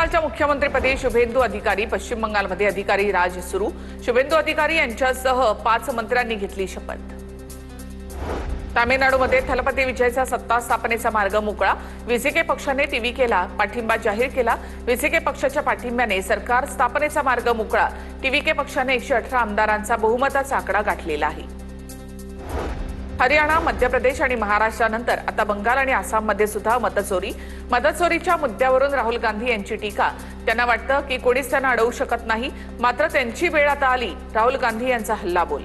बंगालच्या मुख्यमंत्रीपदी शुभेंदू अधिकारी, पश्चिम बंगालमध्ये अधिकारी राज सुरू। शुभेंदू अधिकारी यांच्यासह 5 मंत्र्यांनी घेतली शपथ। तामिळनाडूमध्ये थलपती विजयचा सत्ता स्थापनेचा मार्ग मोकळा। व्हीसीके पक्षाने टीव्हीकेला पाठिंबा जाहीर केला। व्हीसीके पक्षाच्या पाठिंब्याने सरकार स्थापनेचा मार्ग मोकळा। टीव्हीके पक्षाने 118 आमदारांचा बहुमताचा आकडा गाठलेला आहे। हरियाणा, मध्य प्रदेश आणि महाराष्ट्रानंतर आता बंगाल आणि आसाममध्ये सुद्धा मतचोरीच्या मुद्द्यावरून राहुल गांधी यांची टीका। त्यांना वाटतं की कोणीच त्यांना अडवू शकत नाही, मात्र त्यांची वेळ आता आली। राहुल गांधी यांचा हल्लाबोल।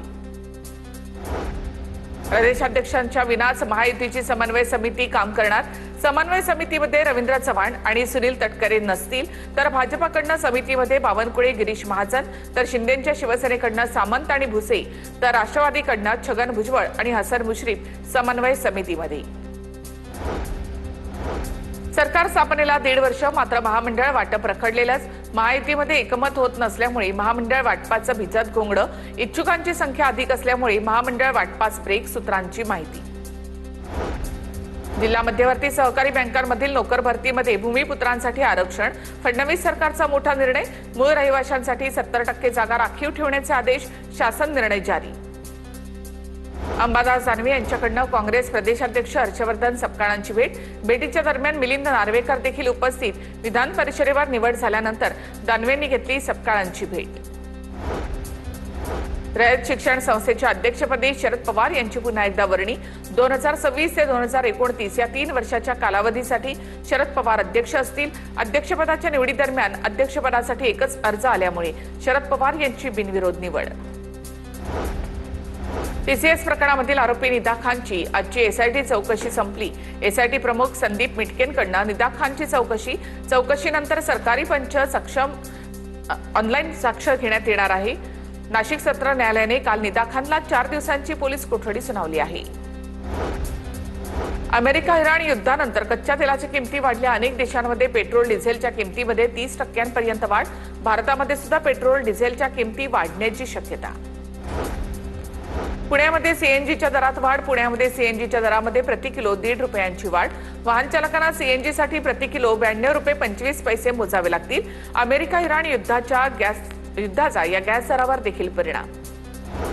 प्रदेशाध्यक्षांच्या विनाच महायुतीची समन्वय समिती काम करणार। समन्वय समितीमध्ये रवींद्र चव्हाण आणि सुनील तटकरे नसतील तर भाजपाकडनं समितीमध्ये बावनकुळे, गिरीश महाजन, तर शिंदेच्या शिवसेनेकडनं सामंत आणि भुसे, तर राष्ट्रवादीकडनं छगन भुजबळ आणि हसन मुश्रीफ समन्वय समितीमध्ये। सरकार स्थापनेला 1.5 वर्ष, मात्र महामंडळ वाटप रखडलेलंच। महायुतीमध्ये एकमत होत नसल्यामुळे महामंडळ वाटपाचं भिजत घोंगडं। इच्छुकांची संख्या अधिक असल्यामुळे महामंडळ वाटपास ब्रेक, सूत्रांची माहिती। जिल्हा मध्यवर्ती सहकारी बँकांमधील नोकर भरतीमध्ये भूमिपुत्रांसाठी आरक्षण। फडणवीस सरकारचा मोठा निर्णय। मूळ रहिवाशांसाठी 70% जागा राखीव ठेवण्याचे आदेश, शासन निर्णय जारी। अंबादास दानवे यांच्याकडनं काँग्रेस प्रदेशाध्यक्ष हर्षवर्धन सपकाळांची भेटीच्या दरम्यान मिलिंद नार्वेकर देखील उपस्थित। विधान परिषदेवर निवड झाल्यानंतर दानवेंनी घेतली सपकाळांची भेट। रयत शिक्षण संस्थेच्या अध्यक्षपदी शरद पवार यांची पुन्हा एकदा वर्णी। 2026 ते 2029 या 3 वर्षाच्या कालावधीसाठी शरद पवार अध्यक्ष असतील। अध्यक्षपदाच्या निवडीदरम्यान अध्यक्षपदासाठी एकच अर्ज आल्यामुळे शरद पवार यांची बिनविरोध निवड। टीसीएस प्रकरणामधील आरोपी निदा खानची आजची एसआयटी चौकशी संपली। एसआयटी प्रमुख संदीप मिटकेंकडनं निदा खानची चौकशीनंतर सरकारी पंच सक्षम ऑनलाईन साक्ष घेण्यात येणार आहे। नाशिक सत्र न्यायालयाने काल निदा खानला 4 दिवसांची पोलीस कोठडी सुनावली आहे। अमेरिका-इराण युद्धानंतर कच्च्या तेलाच्या किमती वाढल्या। अनेक देशांमध्ये पेट्रोल डिझेलच्या किमतीमध्ये 30% वाढ। भारतामध्ये सुद्धा पेट्रोल डिझेलच्या किमती वाढण्याची शक्यता। पुण्यामध्ये सीएनजीच्या दरात वाढ। पुण्यामध्ये सीएनजीच्या दरामध्ये प्रति किलो 1.5 रुपयांची वाढ। वाहन चालकांना सीएनजीसाठी प्रति किलो 92 रुपये 25 पैसे मोजावे लागतील। अमेरिका-इराण युद्धाचा या गॅस दरावर देखील परिणाम।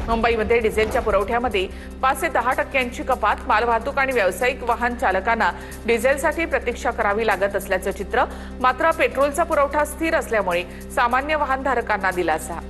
मुंबईमध्ये डिझेलच्या पुरवठ्यामध्ये 5 ते 10% कपात। मालवाहतूक आणि व्यावसायिक वाहन चालकांना डिझेलसाठी प्रतीक्षा करावी लागत असल्याचं चित्र। मात्र पेट्रोलचा पुरवठा स्थिर असल्यामुळे सामान्य वाहनधारकांना दिलासा।